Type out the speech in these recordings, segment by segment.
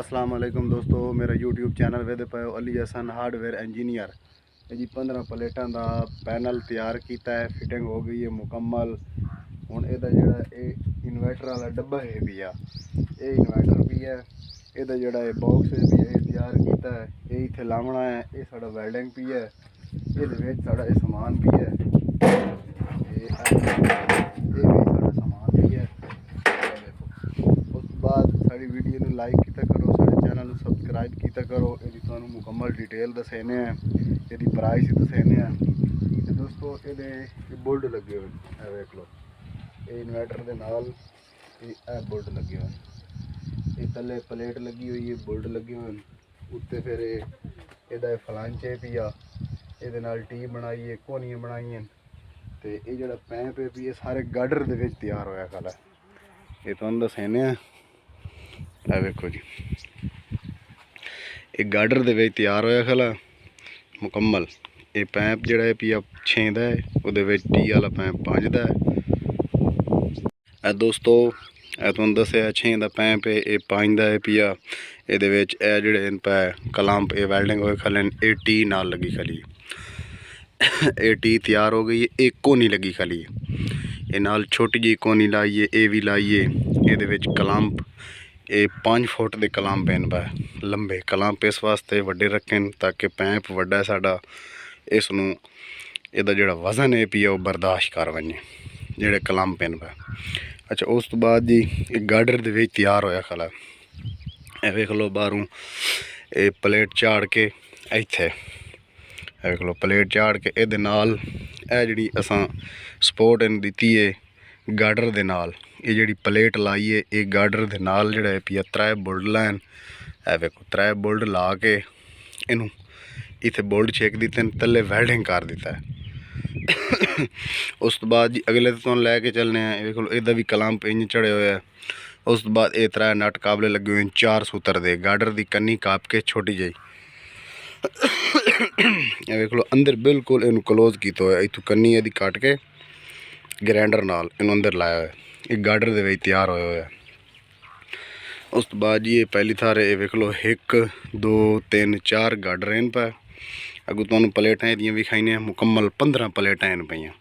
अस्सलाम वालेकुम दोस्तों, मेरा यूट्यूब चैनल वेदे पाओ अली हसन हार्डवेयर इंजीनियर जी 15 प्लेटा का पैनल तैयार किया है। फिटिंग हो गई है मुकम्मल। हुण इहदा जिहड़ा इन्वर्टर वाला डब्बा है भी आ, ये इन्वर्टर भी है। इहदा जिहड़ा बॉक्स है भी तैयार किया है, ये इत्थे लावना है। ये साडा वेल्डिंग भी है, इहदे विच साडा समान भी है, ये साडा समान भी है। उस बाद साड़ी वीडियो में लाइक किया करो, साढ़े चैनल में सबसक्राइब किया करो। ये तुहानू मुकम्मल डिटेल दसेने हैं, ये प्राइस दसेने हैं। तो दोस्तों ये बोल्ड लगे हुए वेख लो, ये इन्वर्टर के नाल ये बोल्ड लगे हुए, ये थले प्लेट लगी हुई है, बोल्ड लगे हुए उत्ते। फिर ये फ्लांच है भी आ, ये टी बनाई है, कोनियाँ बनाई हैं। तो ये जो पैंप है भी ये सारे गाडर के तैयार होया खल है। ये तुहानू दसेने हैं, वेखो जी, ये गाडर के तैयार होया खला मुकम्मल। ये पैंप जोड़ा है पिया 6 का है, वो टी वाला पैंप 5 का है। दोस्तों ए तुहानू दसिया 6 का पैंप है, ये 5 का है पिया। ये जोड़े पै कलंप ये वेल्डिंग होए खले, ये टी नाल लगी खली, ये टी तैयार हो गई है। एक कोनी लगी खली, ये नाल छोटी जी कोनी लाइए, ये भी लाइए। ये कलंप ये 5 फुट के कलंप हैं पै लंबे कलंप, इस वास्ते वड्डे रखें ताकि पैंप वड्डा साडा इसनू इहदा जिहड़ा वजन है पिया वो बर्दाश्त कर वने जिहड़े कलंप हैं पै। अच्छा, उस तो बाद जी एक गाडर दे विच तैयार होया खला। ये वेख लो बाहरों ये प्लेट झाड़ के इत्थे वेख लो प्लेट झाड़ के इहदे नाल ए जिहड़ी असां सपोर्ट इन दित्ती है गाडर दे नाल, ये जिहड़ी प्लेट लाई है ये गाडर दे नाल जिहड़ा पिया 3 बोल्ड लैन। ए वेखो 3 बोल्ड ला के इनू इत्थे बोल्ड छेक दिते, थल्ले वेल्डिंग कर दिता है। उस तो बाद जी अगले तो लैके चलने हैं। वेख लो इहदा भी कलंप इंज चढ़े हुए है। उस तो बाद ये 3 नट काबले लगे हुए हैं 4 सूत्र दे, गाडर की कन्नी काप के छोटी जी। वेख लो अंदर बिल्कुल इनू क्लोज किया हुआ, इतों कन्नी यदि कट के ग्राइंडर नाल इनू अंदर लाया हुआ है। ये गाडर दे तैयार होया हुआ। उस तो बाद जी ये पहली थार ये वेख लो 1 2 3 4 गाडर इन पै। अगू तुहानू प्लेटां एहदियां भी खाइने मुकम्मल 15 प्लेटां इन पईयां।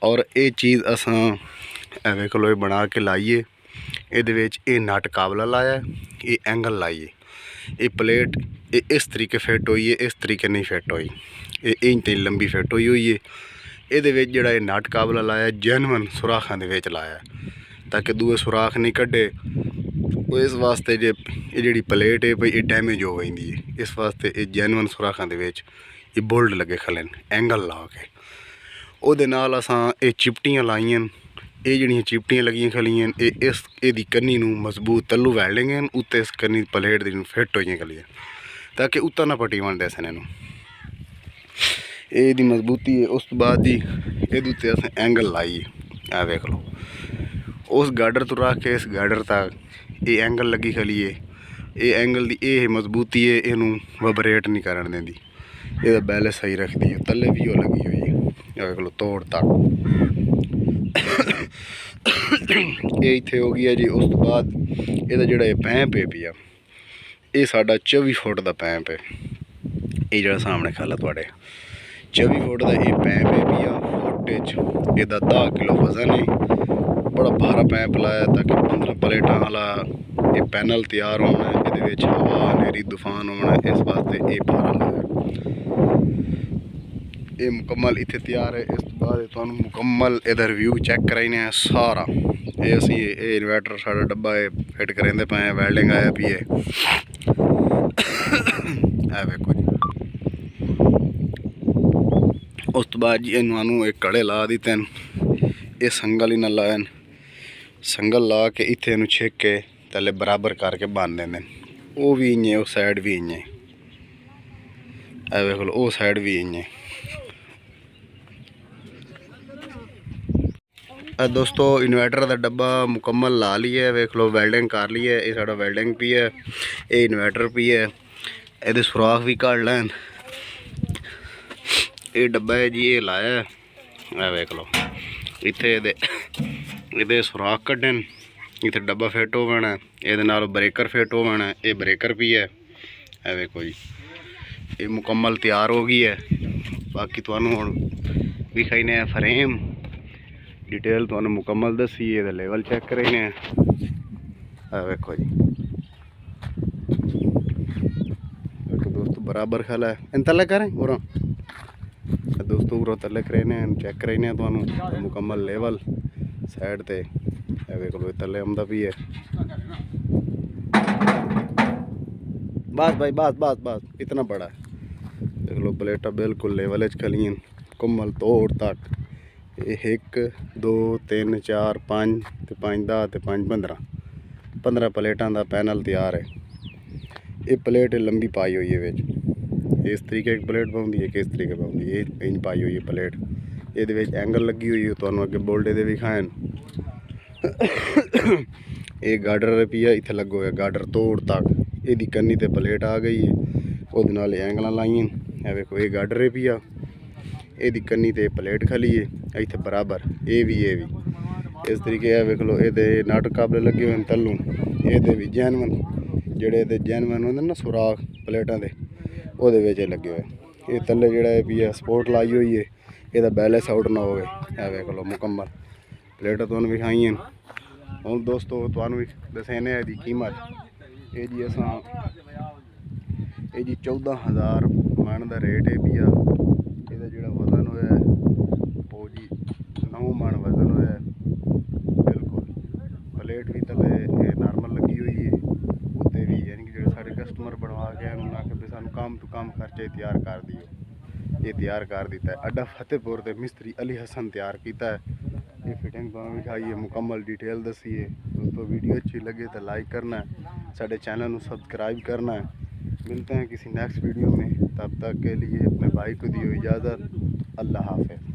और ये चीज़ असां वेख लो ये बना के लाइए, ये नट काबला लाया, ये एंगल लाइए। ये प्लेट ये इस तरीके फिट हुई है, इस तरीके नहीं फिट हुई, ये इंच तीन लंबी फिट हुई है। ये जोड़ा नट काबला लाया जेनवन सुराखों के लाया ताकि दूए सुराख नहीं कढ़े। इस वास्ते जे ये जी प्लेट है भाई ये डैमेज हो गई है, इस वास्ते ये जेनवन सुराखों के बोल्ड लगे खले एंगल ला के। उहदे नाल असां ये चिपटियां लाइयां, ये जड़ियाँ चिपटियां लगियां खलियां ये इस एदी कन्नी नूं मजबूत तलू वेल्डिंग हैं, उत्ते इस कन्नी प्लेट दी फिट होई खलियां ताकि उत्ता ना पटी वनदे सन इनू, ये मजबूती है। उस बाद जी ये उत्ते असें एंगल लाइए, आ वेख लो उस गाडर तो रख के इस गाडर तक ये एंगल लगी खली है। ये एंगल दी ये मजबूती है, इनू वबरेट नहीं करन देंदी, ये बैलेंस सही रखती है। तले भी वो लगी हुई है, वेख लो तोड़ तक ये इत्थे हो गया जी। उस तो बाद ये जोड़ा पैंप है पिया, ये साडा 24 फुट का पैंप है। ये जो सामने खल थोड़े 24 फुट का ये पैंप है पिया। फुट एदा 10 किलो वजन है, बड़ा भारा पैंप लाया ताकि 15 प्लेटा वाला ये पैनल तैयार होना है। ये हवा हनेरी तूफान होना, इस वास्ते ये भारा लाया। ये मुकम्मल इत्थे तैयार है। इस बाद तुहानू मुकम्मल इहदा रिव्यू चेक कराइने सारा। ये असी ये इन्वर्टर साडा डब्बा है फिट करेंदे पे हैं, वेल्डिंग आया पी है। वेखो जी, उस तो बाद जी इन्होंने एक कड़े ला दिते हैं, ये संगल इन्हें लायन, संगल ला के इत्थे इनू छेक के तले बराबर करके बांध देंगे। वो भी इं उस साइड भी इं वेख लो, वो साइड भी इं। दोस्तों इन्वर्टर का डब्बा मुकम्मल ला लिया, वेख लो वेल्डिंग कर ली है। ये साडा वेल्डिंग पी है, ये इन्वर्टर पी है, ये सुराख भी कट लैन। ये डब्बा है जी, ये लाया है, वेख लो इत्थे ये सुराख कड्डन, इत्थे डब्बा फिट हो जाना, ये नाल ब्रेकर फिट हो जाना। ये ब्रेकर भी है, ए वेखो जी ये मुकम्मल तैयार हो गई है। बाकी तुहानू हुण विखाईने फ्रेम डिटेल तुहानू मुकम्मल दसी, ये लेवल चेक करेने। ए वेखो जी दोस्तों बराबर खला है, इन तले करें उरा दोस्तों, उरा तले करेने चेक करेने तुहानू मुकम्मल लेवल साइड ते। वेख लो तले आंदा भी है। बस भाई बस बस बस इतना बड़ा है। देख लो प्लेटा बिल्कुल लेवल खलियन मुकम्मल तोड़ तक। 1 2 3 4 5 ते 5 10 ते 5 15 प्लेटा का पैनल तैयार है। ये प्लेट लंबी पाई हुई है विच, इस तरीके की प्लेट पाउंदी है, किस तरीके पाउंदी है, ये पाई हुई है प्लेट। ये एंगल लगी हुई है, तुहानू अगे बोल्डे दे विखाएन। ये गार्डर पिया इत्थे लगो है, गार्डर तोड़ तक। ये कन्नी ते प्लेट आ गई है, उहदे नाल एंगल लाइए। ए वेखो ये गार्डर पिया, ये कन्नी ते प्लेट खली है इत्थे बराबर। ये भी इस तरीके है वेख लो। ये नट काबले लगे हुए तलू, ये भी जैनवन जेडे जैनवन होंदे ना सुराख प्लेटा के, वो लगे हुए। ये तले जोड़ा पिया सपोर्ट लाई हुई है, यदा बैलेंस आउट ना हो। वेख लो मुकम्मल प्लेटा तुहानू विखाई हैं। हम दोस्तों तुहानू दसेने इसकी कीमत ये जी असा ये जी 14,000 मन का रेट है पिया। ये जो वजन होया वो जी 9 मन वजन होया बिल्कुल। प्लेट भी तले नॉर्मल लगी हुई है उत्ते भी, यानी कि जो सारे कस्टमर बनवा के उन्होंने आखे भी सानू कम तो कम खर्चे तैयार कर दियो। ये तैयार कर दिता है अड्डा फतेहपुर ते मिस्त्री अली हसन तैयार किया है। ये फिटिंग तुहानू विखाई है, मुकम्मल डिटेल दसी है। दोस्तों वीडियो अच्छी लगे तो लाइक करना है, साडे चैनल को सब्सक्राइब करना है। मिलते हैं किसी नेक्स्ट वीडियो में, तब तक के लिए अपने भाई को दियो इजाज़त। अल्लाह हाफ़िज़।